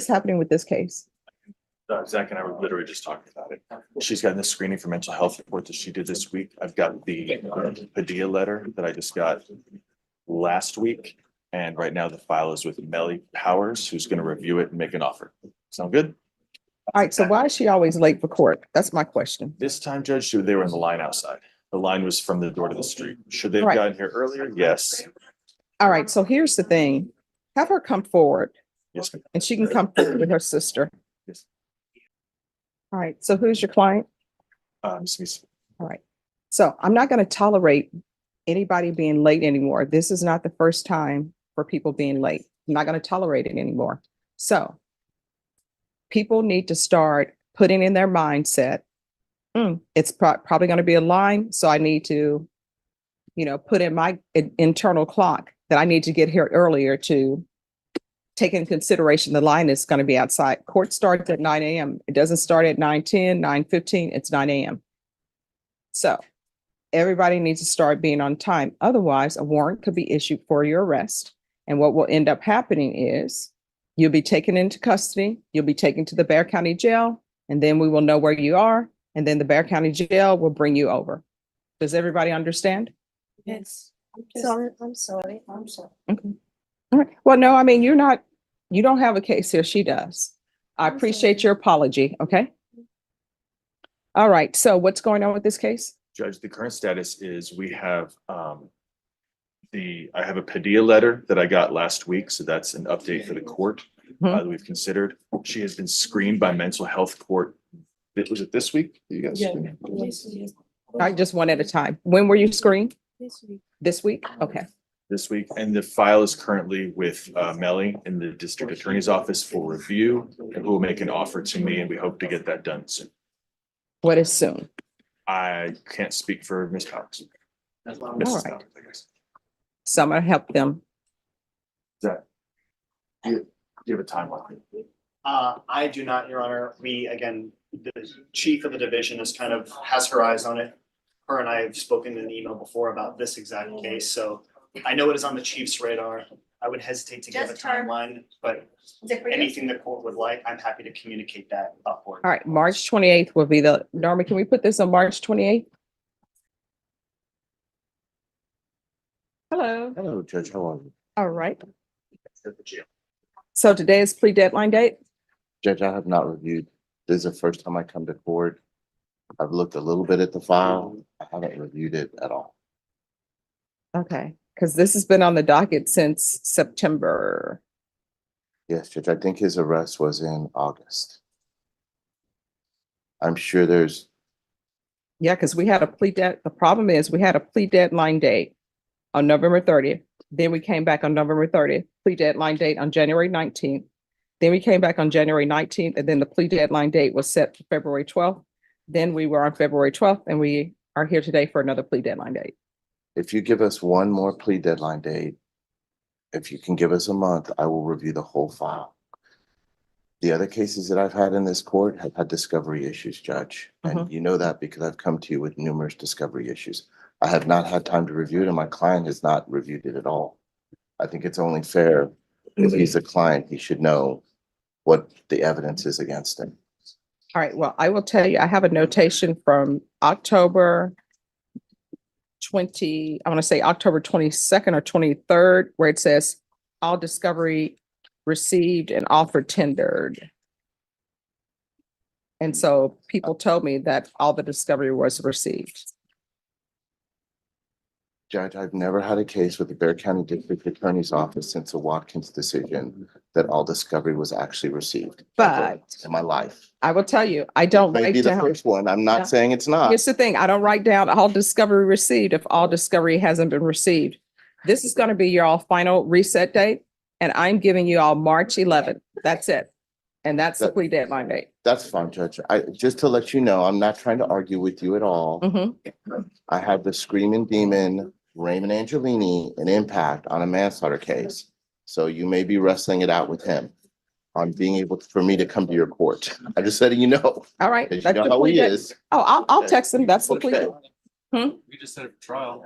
happening with this case? Zach and I were literally just talking about it. She's gotten the screening for mental health report that she did this week. I've got the Padilla letter that I just got last week. And right now the file is with Melly Powers, who's going to review it and make an offer. Sound good? All right, so why is she always late for court? That's my question. This time, Judge, they were in the line outside. The line was from the door to the street. Should they have Right. gotten here earlier? Yes. All right, so here's the thing. Have her come forward Yes, ma'am. and she can come forward with her sister. Yes. All right, so who's your client? Smith. All right. So I'm not going to tolerate anybody being late anymore. This is not the first time for people being late. I'm not going to tolerate it anymore. So people need to start putting in their mindset, it's probably going to be a line. So I need to, put in my internal clock that I need to get here earlier to take in consideration the line is going to be outside. Court starts at 9 a.m. It doesn't start at 9:10, 9:15. It's 9 a.m. So everybody needs to start being on time. Otherwise, a warrant could be issued for your arrest. And what will end up happening is you'll be taken into custody. You'll be taken to the Bexar County Jail, and then we will know where you are. And then the Bexar County Jail will bring you over. Does everybody understand? Yes. I'm sorry. Okay. All right. Well, no, I mean, you don't have a case here. She does. I appreciate your apology. Okay. All right. So what's going on with this case? Judge, the current status is we have I have a Padilla letter that I got last week. So that's an update for the court that we've considered. She has been screened by mental health court. Was it this week? You guys? Yeah. All right, just one at a time. When were you screened? This week? Okay. This week, and the file is currently with Melly in the district attorney's office for review, and who will make an offer to me, and we hope to get that done soon. What is soon? I can't speak for Ms. Powers. Mrs. All Powers, right. I guess. So I'm gonna help them. Zach, do you have a timeline? I do not, Your Honor. Again, the chief of the division has her eyes on it. Her and I have spoken in an email before about this exact case, so I know it is on the chief's radar. I would hesitate to give a Just her. timeline, but anything the court would like, I'm happy to communicate that upward. All right, March 28th will be Norma, can we put this on March 28th? Hello. Hello, Judge. How are you? All right. So today is plea deadline date? Judge, I have not reviewed. This is the first time I come to court. I've looked a little bit at the file. I haven't reviewed it at all. Okay, because this has been on the docket since September. Yes, Judge, I think his arrest was in August. I'm sure there's, Yeah, because we had the problem is we had a plea deadline date on November 30th. Then we came back on November 30th, plea deadline date on January 19th. Then we came back on January 19th, and then the plea deadline date was set for February 12th. Then we were on February 12th, and we are here today for another plea deadline date. if you give us one more plea deadline date, if you can give us a month, I will review the whole file. The other cases that I've had in this court have had discovery issues, Judge. And you know that because I've come to you with numerous discovery issues. I have not had time to review it, and my client has not reviewed it at all. I think it's only fair, if he's a client, he should know what the evidence is against him. All right, well, I will tell you, I have a notation from October 22nd or 23rd, where it says all discovery received and offer tendered. And so people told me that all the discovery was received. Judge, I've never had a case with the Bexar County District Attorney's Office since the Watkins decision that all discovery was actually received. But in my life. I will tell you, I don't write Maybe the down. first one. I'm Yeah. not saying it's not. Here's the thing, I don't write down all discovery received if all discovery hasn't been received. This is going to be your all final reset date, and I'm giving you all March 11th. That's it. And that's the plea deadline date. That's fine, Judge. Just to let you know, I'm not trying to argue with you at all. I have the screaming demon, Raymond Angelini, an impact on a manslaughter case. So you may be wrestling it out with him on being able for me to come to your court. I just letting you know. All right. 'Cause that's you know the how plea he dead- is. Oh, I'll text him. That's the plea. Okay. dead- We just set up a trial.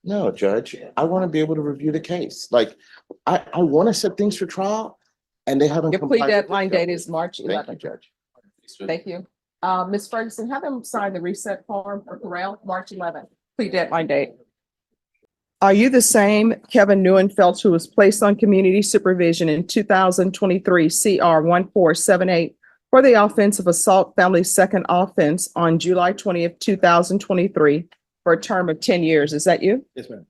No, Judge, I want to be able to review the case. Like, I want to set things for trial, And they haven't. Your plea complied with the deadline date schedule. is March Thank you, 11th. Judge. Thank you. Ms. Ferguson, have them sign the reset form for Corral, March 11th, plea deadline date. Are you the same Kevin Neuenfeld who was placed on community supervision in 2023 CR 1478 for the offense of assault family second offense on July 20th, 2023 for a term of 10 years? Is that you? Yes, ma'am.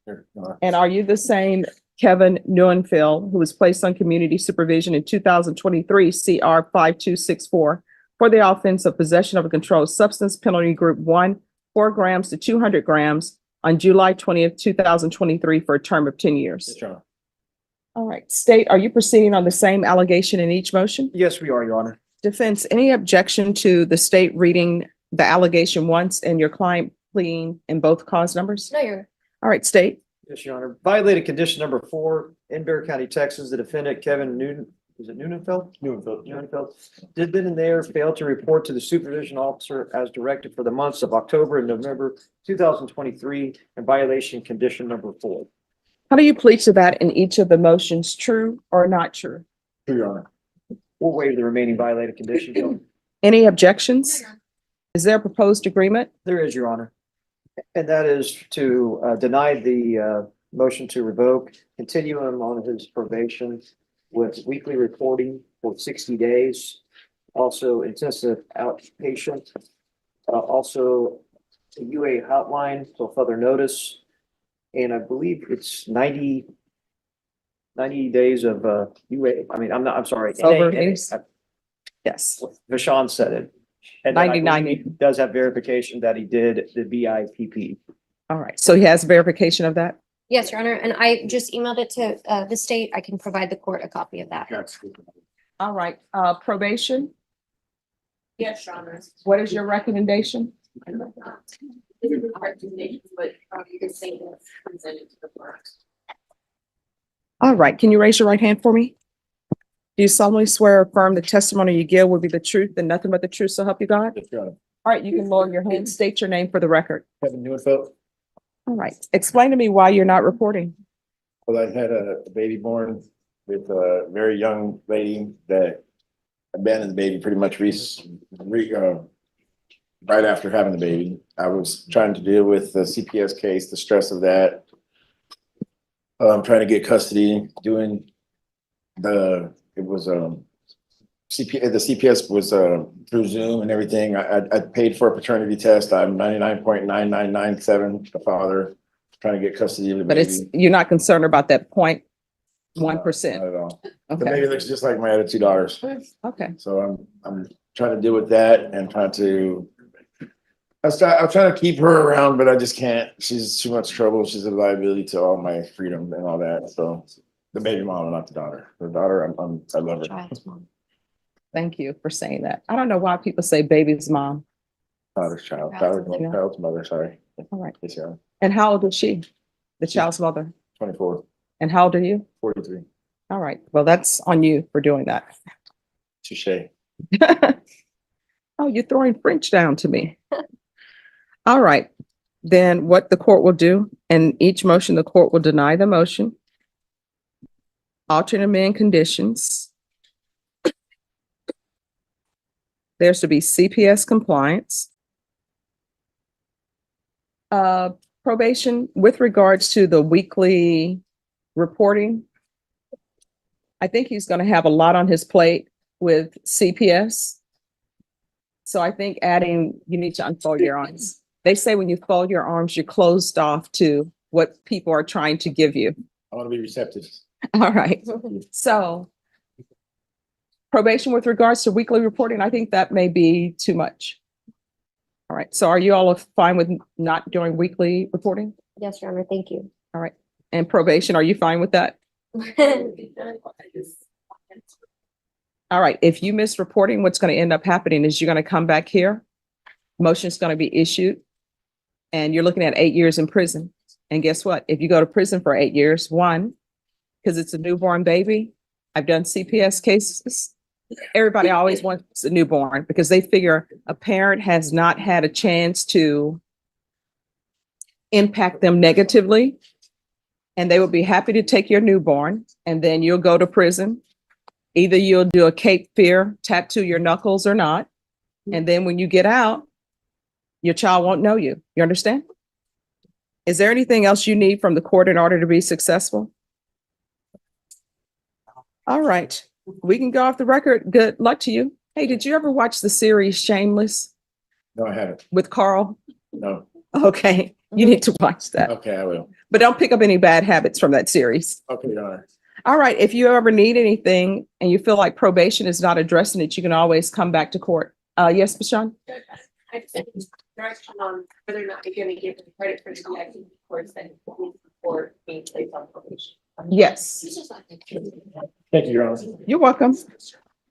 And are you the same Kevin Neuenfeld who was placed on community supervision in 2023 CR 5264 for the offense of possession of a controlled substance penalty group 1, 4 grams to 200 grams on July 20th, 2023 for a term of 10 years? Yes, Your Honor. All right. State, are you proceeding on the same allegation in each motion? Yes, we are, Your Honor. Defense, any objection to the state reading the allegation once and your client pleading in both cause numbers? No, you're, All right, state. Yes, Your Honor. Violated condition number 4 in Bear County, Texas, the defendant Kevin Newton, is it Neunenfeld? Neunenfeld. Did then and there fail to report to the supervision officer as directed for the months of October and November 2023 in violation condition number 4. How do you plead to that in each of the motions, true or not true? True, Your Honor. We'll waive the remaining violated conditions. Your Honor. Any objections? Is there a proposed agreement? There is, Your Honor. And that is to deny the motion to revoke, continue him on his probation with weekly reporting for 60 days. Also intensive outpatient, also a UA hotline till further notice. And I believe it's 90 days of UA. I mean, I'm sorry. Over NA. 80. Yes. Vashon said it. And then I 90. believe he does have verification that he did the BIPP. All right. So he has verification of that? yes, Your Honor, and I just emailed it to the state. I can provide the court a copy of that. All right. Probation, Yes, Your Honor. what is your recommendation? But you can say that presented to the court. All right. Can you raise your right hand for me? Do you solemnly swear or affirm the testimony you give will be the truth and nothing but the truth, so help you God? Yes, Your Honor. All right. You can lower your hand, state your name for the record. Kevin Neufeld. All right. Explain to me why you're not reporting. Well, I had a baby born with a very young lady that abandoned the baby pretty much right after having the baby. I was trying to deal with the CPS case, the stress of that. Trying to get custody, doing the CPS was through Zoom and everything. I paid for a paternity test. I'm 99.9997 the father, trying to get custody of the But baby. you're not concerned about that 0.1%. Not at all. The Okay. baby looks just like my other two daughters. Okay. So I'm trying to deal with that and trying to. I'm trying to keep her around, but I just can't. She's too much trouble. She's a liability to all my freedom and all that. So the baby mom, not the daughter. The daughter, I love her. Child's mom. Thank you for saying that. I don't know why people say baby's mom. Daughter's child. Child's mother. Child's mother. Sorry. All right. Yes, yeah. And how old is she? The child's mother. 24, And how old are you? 43. All right. Well, that's on you for doing that. Touche. Oh, you're throwing French down to me. All right. Then what the court will do, in each motion, the court will deny the motion. Alter and amend conditions. There's to be CPS compliance. Probation with regards to the weekly reporting. I think he's going to have a lot on his plate with CPS. So I think adding, you need to unfold your arms. They say when you fold your arms, you're closed off to what people are trying to give you. I want to be receptive. All right. So probation with regards to weekly reporting, I think that may be too much. All right. So are you all fine with not doing weekly reporting? Yes, Your Honor, thank you. And probation, are you fine with that? All right. If you miss reporting, what's going to end up happening is you're going to come back here. Motion's going to be issued. And you're looking at 8 years in prison. And guess what? If you go to prison for 8 years, one, because it's a newborn baby. I've done CPS cases. Everybody always wants a newborn because they figure a parent has not had a chance to impact them negatively. And they will be happy to take your newborn and then you'll go to prison. Either you'll do a Cape Fear, tattoo your knuckles or not. And then when you get out, your child won't know you. You understand? Is there anything else you need from the court in order to be successful? All right, we can go off the record. Good luck to you. Hey, did you ever watch the series Shameless No, I haven't. with Carl? No. Okay, you need to watch that, Okay, I will. but don't pick up any bad habits from that series. Okay, Your Honor. All right, if you ever need anything and you feel like probation is not addressing it, you can always come back to court. Yes, Bashan? I think direction on whether or not you're gonna give them credit for the VIP course that for being placed on probation. Yes, Thank you, Your Honor. you're welcome.